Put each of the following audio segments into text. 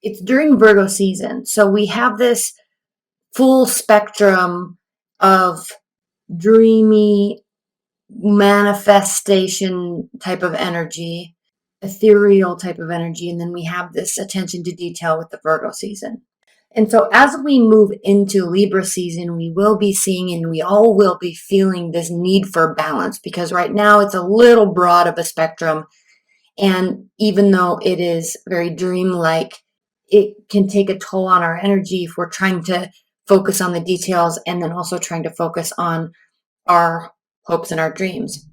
it's during Virgo season. So we have this full spectrum of dreamy manifestation type of energy, ethereal type of energy, and then we have this attention to detail with the Virgo season. And so as we move into Libra season, we will be seeing and we all will be feeling this need for balance, because right now it's a little broad of a spectrum. And even though it is very dreamlike, it can take a toll on our energy if we're trying to focus on the details and then also trying to focus on our hopes and our dreams.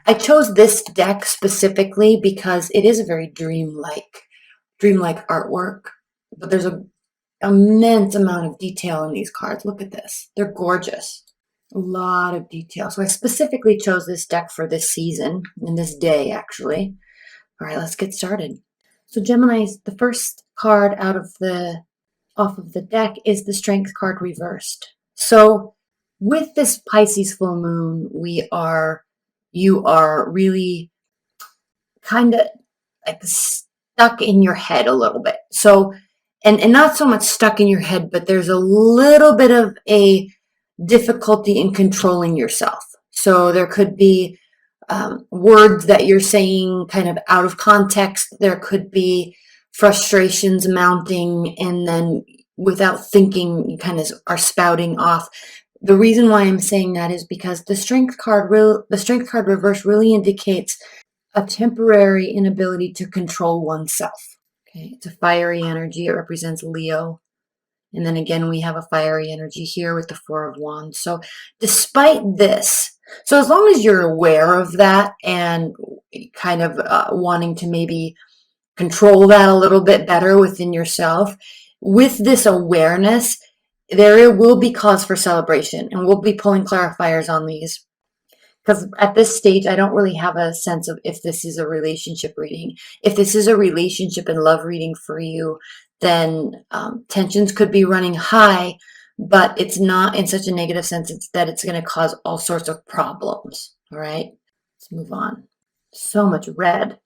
I chose this deck specifically because it is a very dreamlike artwork, but there's an immense amount of detail in these cards. Look at this. They're gorgeous. A lot of detail. So I specifically chose this deck for this season and this day, actually. All right, let's get started. So Gemini, the first card off of the deck is the Strength card reversed. So with this Pisces full moon, you are really kind of like stuck in your head a little bit. So, and not so much stuck in your head, but there's a little bit of a difficulty in controlling yourself. So there could be words that you're saying kind of out of context. There could be frustrations mounting, and then without thinking, you kind of are spouting off. The reason why I'm saying that is because the Strength card reverse really indicates a temporary inability to control oneself. Okay, it's a fiery energy. It represents Leo. And then again, we have a fiery energy here with the Four of Wands. So despite this, so as long as you're aware of that and kind of wanting to maybe control that a little bit better within yourself, with this awareness, there will be cause for celebration. And we'll be pulling clarifiers on these, because at this stage, I don't really have a sense of if this is a relationship reading. If this is a relationship and love reading for you, then tensions could be running high, but it's not in such a negative sense that it's going to cause all sorts of problems. All right, let's move on. So much red.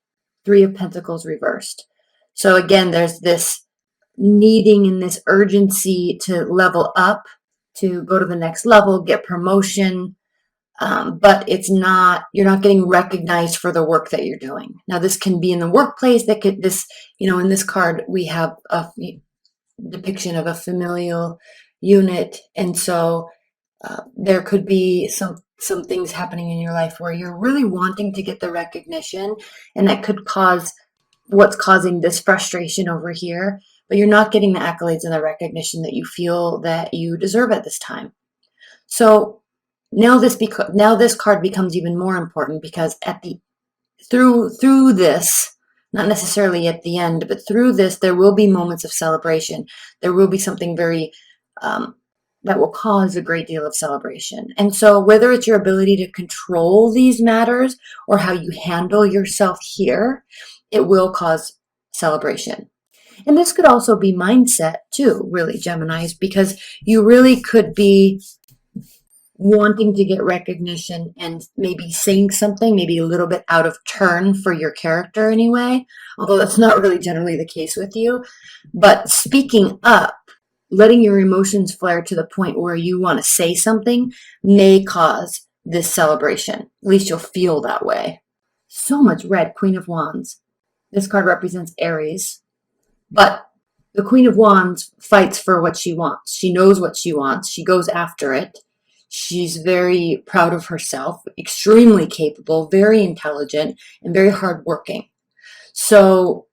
Three of Pentacles reversed. So again, there's this needing and this urgency to level up, to go to the next level, get promotion. But you're not getting recognized for the work that you're doing. Now, this can be in the workplace. In this card, we have a depiction of a familial unit. And so there could be some things happening in your life where you're really wanting to get the recognition, and that could cause what's causing this frustration over here, but you're not getting the accolades and the recognition that you feel that you deserve at this time. So now this card becomes even more important, because through this, not necessarily at the end, but through this, there will be moments of celebration. There will be something very that will cause a great deal of celebration. And so whether it's your ability to control these matters or how you handle yourself here, it will cause celebration. And this could also be mindset too, really, Geminis, because you really could be wanting to get recognition and maybe saying something maybe a little bit out of turn for your character anyway, although that's not really generally the case with you. But speaking up, letting your emotions flare to the point where you want to say something, may cause this celebration. At least you'll feel that way. So much red. Queen of Wands. This card represents Aries, but the Queen of Wands fights for what she wants. She knows what she wants. She goes after it. She's very proud of herself, extremely capable, very intelligent, and very hardworking. So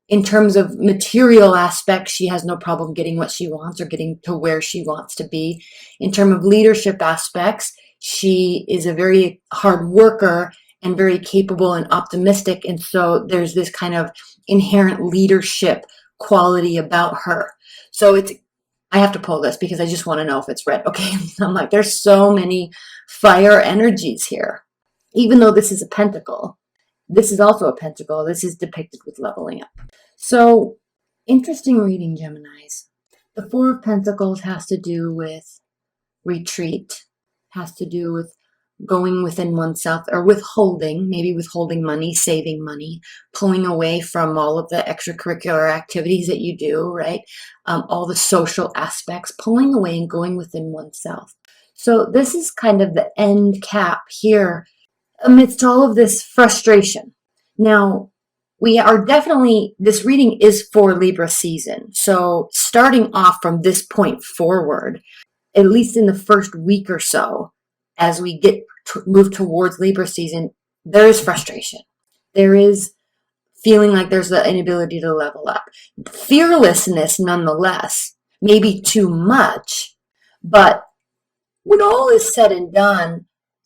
in terms of material aspects, she has no problem getting what she wants or getting to where she wants to be. In terms of leadership aspects, she is a very hard worker and very capable and optimistic. And so there's this kind of inherent leadership quality about her. So I have to pull this because I just want to know if it's red. Okay, I'm like, there's so many fire energies here. Even though this is a pentacle, this is also a pentacle. This is depicted with leveling up. So, interesting reading, Geminis. The Four of Pentacles has to do with retreat, has to do with going within oneself, or withholding, maybe withholding money, saving money, pulling away from all of the extracurricular activities that you do, right? All the social aspects, pulling away and going within oneself. So this is kind of the end cap here amidst all of this frustration. Now, we are definitely, this reading is for Libra season. So starting off from this point forward, at least in the first week or so, as we get move towards Libra season, there is frustration. There is feeling like there's the inability to level up. Fearlessness, nonetheless, maybe too much, but when all is said and done,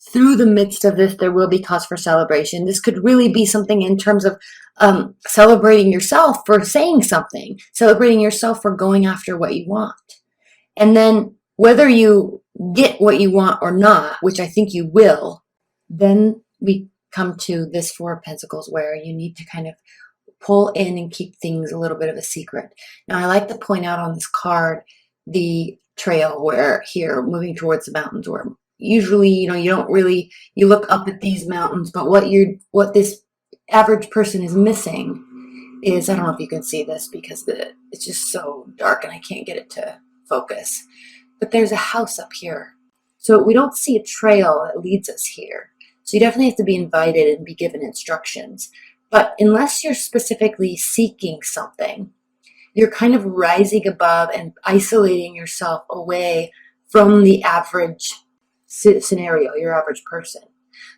through the midst of this, there will be cause for celebration. This could really be something in terms of celebrating yourself for saying something, celebrating yourself for going after what you want. And then whether you get what you want or not, which I think you will, then we come to this Four of Pentacles where you need to kind of pull in and keep things a little bit of a secret. Now, I like to point out on this card the trail where here, moving towards the mountains, where usually, you don't really, you look up at these mountains, but what this average person is missing is, I don't know if you can see this because it's just so dark and I can't get it to focus, but there's a house up here. So we don't see a trail that leads us here. So you definitely have to be invited and be given instructions. But unless you're specifically seeking something, you're kind of rising above and isolating yourself away from the average scenario, your average person,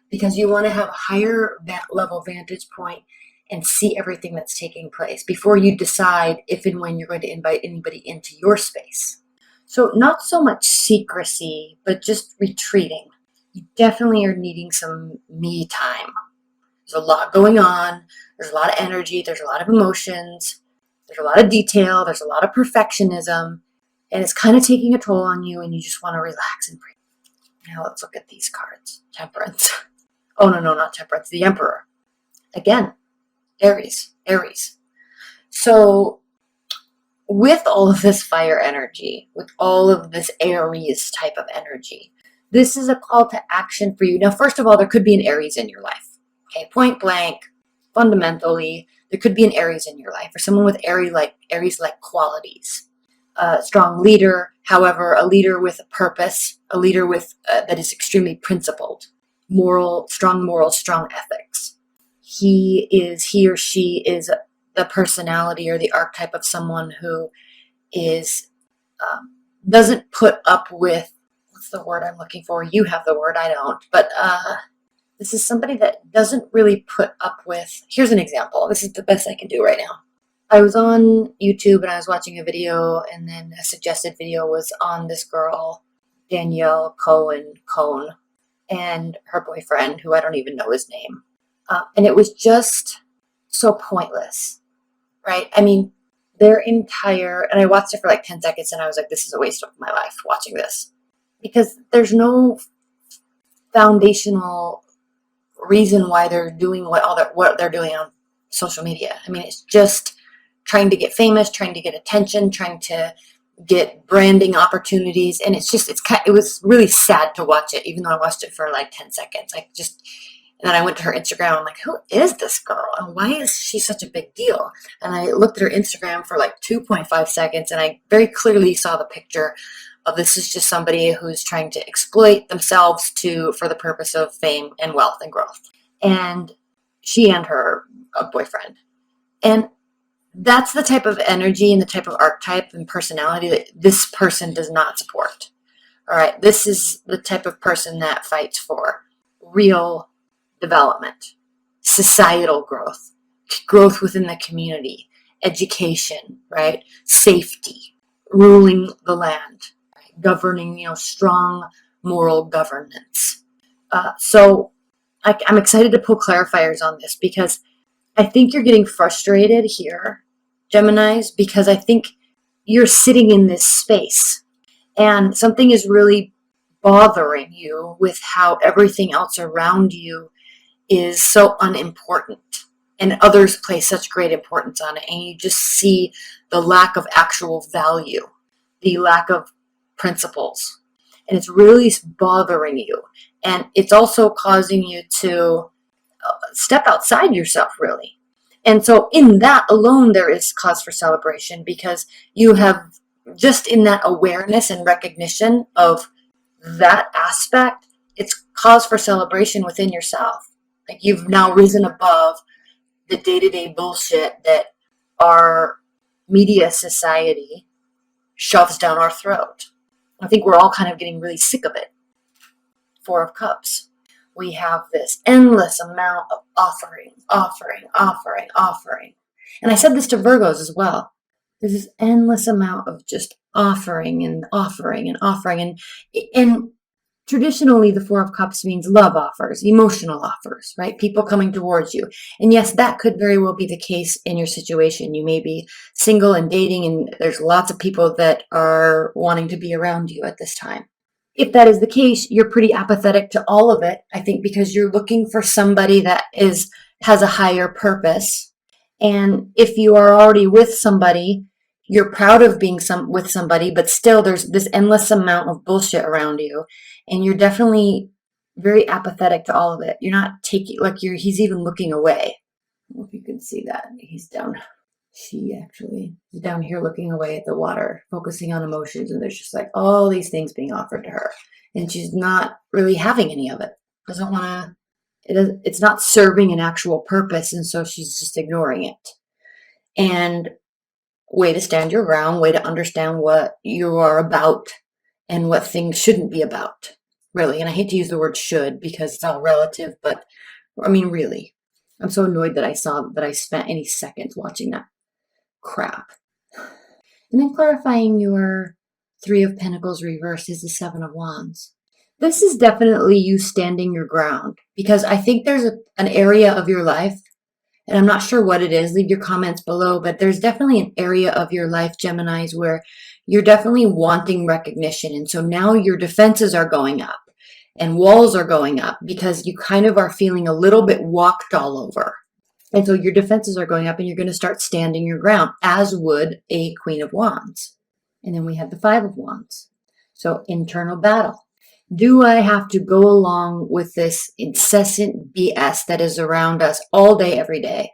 because you want to have a higher level vantage point and see everything that's taking place before you decide if and when you're going to invite anybody into your space. So not so much secrecy, but just retreating. You definitely are needing some me time. There's a lot going on. There's a lot of energy. There's a lot of emotions. There's a lot of detail. There's a lot of perfectionism. And it's kind of taking a toll on you, and you just want to relax and breathe. Now let's look at these cards. Temperance. Oh, no, not Temperance. The Emperor. Again, Aries. So with all of this fire energy, with all of this Aries type of energy, this is a call to action for you. Now, first of all, there could be an Aries in your life. Okay, point blank, fundamentally, there could be an Aries in your life, or someone with Aries-like qualities. A strong leader, however, a leader with a purpose, a leader with that is extremely principled, strong morals, strong ethics. He or she is the personality or the archetype of someone who is doesn't put up with, what's the word I'm looking for? You have the word, I don't. But this is somebody that doesn't really put up with, here's an example. This is the best I can do right now. I was on YouTube and I was watching a video, and then a suggested video was on this girl, Danielle Cohn, and her boyfriend, who I don't even know his name. And it was just so pointless, right? I mean, and I watched it for like 10 seconds and I was like, this is a waste of my life watching this. Because there's no foundational reason why they're doing what they're doing on social media. I mean, it's just trying to get famous, trying to get attention, trying to get branding opportunities, and it was really sad to watch it, even though I watched it for like 10 seconds. And then I went to her Instagram. I'm like, who is this girl? And why is she such a big deal? And I looked at her Instagram for like 2.5 seconds, and I very clearly saw the picture of, this is just somebody who's trying to exploit themselves for the purpose of fame and wealth and growth. And she and her boyfriend. And that's the type of energy and the type of archetype and personality that this person does not support. All right. This is the type of person that fights for real development, societal growth within the community, education, right? Safety, ruling the land, right? Governing, strong moral governance. So I'm excited to pull clarifiers on this, because I think you're getting frustrated here, Geminis, because I think you're sitting in this space and something is really bothering you with how everything else around you is so unimportant and others place such great importance on it. And you just see the lack of actual value, the lack of principles. And it's really bothering you. And it's also causing you to step outside yourself, really. And so in that alone, there is cause for celebration, because you have, just in that awareness and recognition of that aspect, it's cause for celebration within yourself. Like, you've now risen above the day-to-day bullshit that our media society shoves down our throat. I think we're all kind of getting really sick of it. Four of Cups. We have this endless amount of offering. And I said this to Virgos as well. There's this endless amount of just offering. And traditionally, the Four of Cups means love offers, emotional offers, right? People coming towards you. And yes, that could very well be the case in your situation. You may be single and dating, and there's lots of people that are wanting to be around you at this time. If that is the case, you're pretty apathetic to all of it, I think, because you're looking for somebody that has a higher purpose. And if you are already with somebody, you're proud of being with somebody, but still there's this endless amount of bullshit around you. And you're definitely very apathetic to all of it. You're not taking, he's even looking away. I don't know if you can see that. He's down. She actually is down here looking away at the water, focusing on emotions. And there's just like all these things being offered to her. And she's not really having any of it. Doesn't want to, it's not serving an actual purpose. And so she's just ignoring it. And way to stand your ground, way to understand what you are about and what things shouldn't be about, really. And I hate to use the word should because it's all relative, but I mean, really. I'm so annoyed that I spent any seconds watching that crap. And then clarifying your Three of Pentacles reversed is the Seven of Wands. This is definitely you standing your ground, because I think there's an area of your life, and I'm not sure what it is, leave your comments below, but there's definitely an area of your life, Geminis, where you're definitely wanting recognition. And so now your defenses are going up and walls are going up because you kind of are feeling a little bit walked all over. And so your defenses are going up and you're going to start standing your ground, as would a Queen of Wands. And then we have the Five of Wands. So internal battle. Do I have to go along with this incessant BS that is around us all day, every day?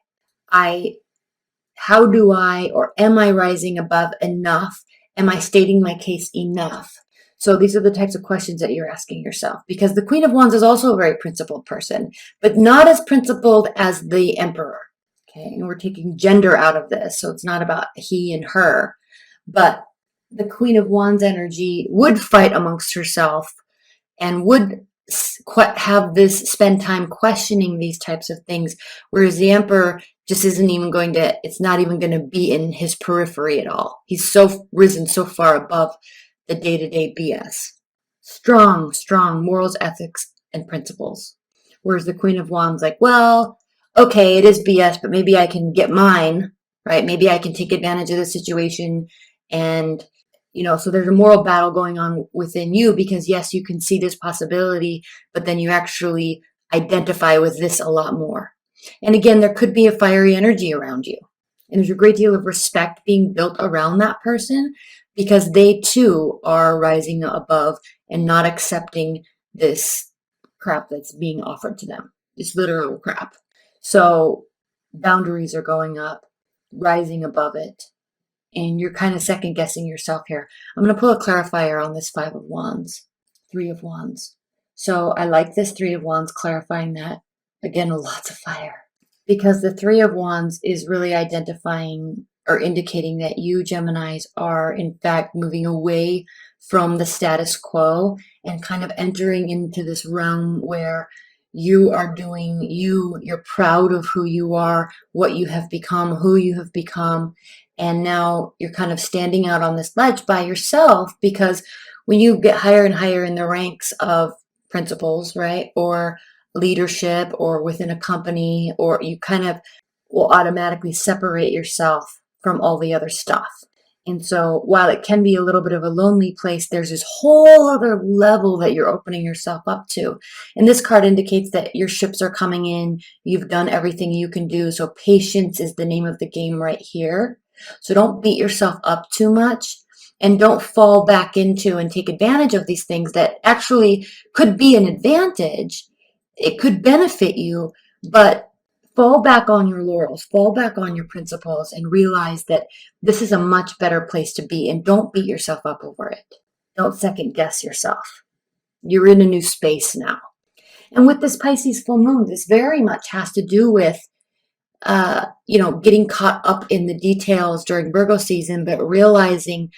How do I, or am I rising above enough? Am I stating my case enough? So these are the types of questions that you're asking yourself, because the Queen of Wands is also a very principled person, but not as principled as the Emperor. Okay, and we're taking gender out of this, so it's not about he and her, but the Queen of Wands energy would fight amongst herself and would spend time questioning these types of things, whereas the Emperor just isn't even going to, it's not even going to be in his periphery at all. He's so risen so far above the day-to-day BS. Strong morals, ethics, and principles. Whereas the Queen of Wands, like, well, okay, it is BS, but maybe I can get mine, right? Maybe I can take advantage of the situation. And so there's a moral battle going on within you, because yes, you can see this possibility, but then you actually identify with this a lot more. And again, there could be a fiery energy around you. And there's a great deal of respect being built around that person, because they too are rising above and not accepting this crap that's being offered to them. It's literal crap. So boundaries are going up, rising above it. And you're kind of second guessing yourself here. I'm going to pull a clarifier on this Five of Wands, Three of Wands. So I like this Three of Wands clarifying that. Again, lots of fire. Because the Three of Wands is really identifying or indicating that you, Geminis, are in fact moving away from the status quo and kind of entering into this realm where you are doing you, you're proud of who you are, what you have become, who you have become. And now you're kind of standing out on this ledge by yourself, because when you get higher and higher in the ranks of principles, right, or leadership, or within a company, or you kind of will automatically separate yourself from all the other stuff. And so while it can be a little bit of a lonely place, there's this whole other level that you're opening yourself up to. And this card indicates that your ships are coming in. You've done everything you can do. So patience is the name of the game right here. So don't beat yourself up too much. and don't fall back into and take advantage of these things that actually could be an advantage. It could benefit you, but fall back on your laurels, fall back on your principles, and realize that this is a much better place to be, and don't beat yourself up over it. Don't second guess yourself. You're in a new space now. And with this Pisces full moon, this very much has to do with, getting caught up in the details during Virgo season, but realizing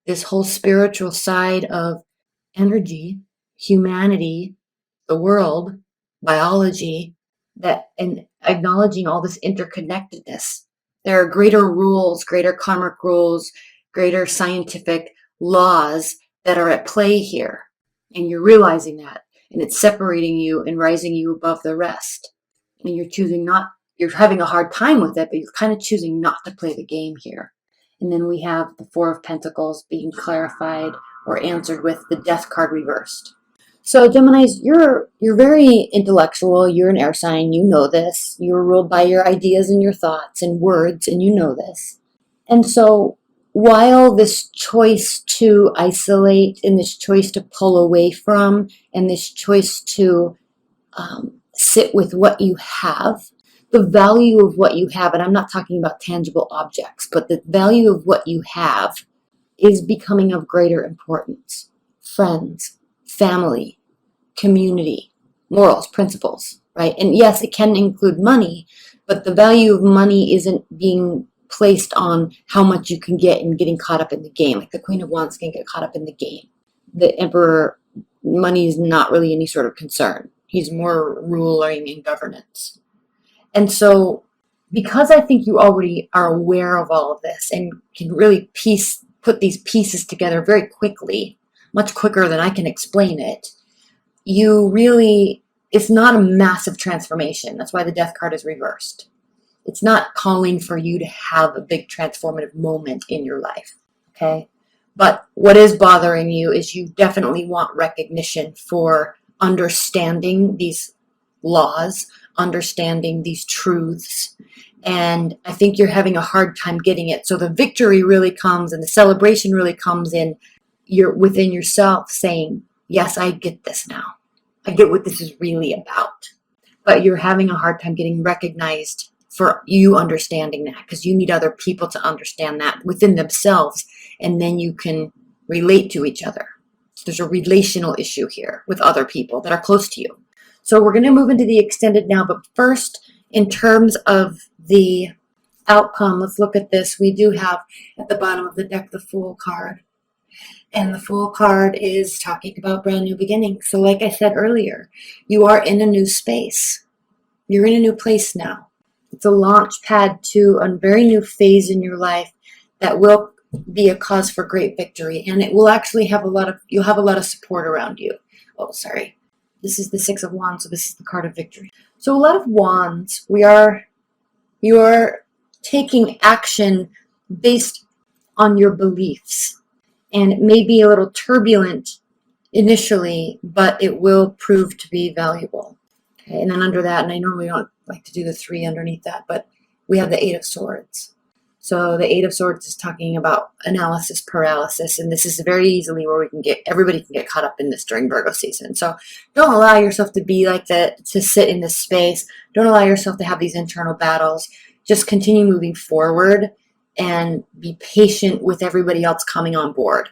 this whole spiritual side of energy, humanity, the world, biology, and acknowledging all this interconnectedness. There are greater rules, greater karmic rules, greater scientific laws that are at play here. And you're realizing that, and it's separating you and rising you above the rest. And you're having a hard time with it, but you're kind of choosing not to play the game here. And then we have the Four of Pentacles being clarified or answered with the Death card reversed. So Geminis, you're very intellectual. You're an air sign. You know this. You're ruled by your ideas and your thoughts and words, and you know this. And so while this choice to isolate and this choice to pull away from and this choice to sit with what you have, the value of what you have, and I'm not talking about tangible objects, but the value of what you have is becoming of greater importance. Friends, family, community, morals, principles, right? And yes, it can include money, but the value of money isn't being placed on how much you can get and getting caught up in the game. Like the Queen of Wands can get caught up in the game. The Emperor, money is not really any sort of concern. He's more ruling and governance. And so because I think you already are aware of all of this and can really put these pieces together very quickly, much quicker than I can explain it, it's not a massive transformation. That's why the Death card is reversed. It's not calling for you to have a big transformative moment in your life, okay? But what is bothering you is you definitely want recognition for understanding these laws, understanding these truths, and I think you're having a hard time getting it. So the victory really comes and the celebration really comes in you're within yourself saying, yes, I get this now. I get what this is really about. But you're having a hard time getting recognized for you understanding that, because you need other people to understand that within themselves, and then you can relate to each other. So there's a relational issue here with other people that are close to you. So we're going to move into the extended now, but first, in terms of the outcome, let's look at this. We do have at the bottom of the deck the Fool card. And the Fool card is talking about brand new beginnings. So like I said earlier, you are in a new space. You're in a new place now. It's a launch pad to a very new phase in your life that will be a cause for great victory. And it will actually you'll have a lot of support around you. Oh, sorry. This is the Six of Wands, so this is the card of victory. So a lot of wands, you are taking action based on your beliefs. And it may be a little turbulent initially, but it will prove to be valuable. Okay, and then under that, and I normally don't like to do the 3 underneath that, but we have the 8 of Swords. So the 8 of Swords is talking about analysis paralysis, and this is very easily where everybody can get caught up in this during Virgo season. So don't allow yourself to be like that, to sit in this space. Don't allow yourself to have these internal battles. Just continue moving forward and be patient with everybody else coming on board.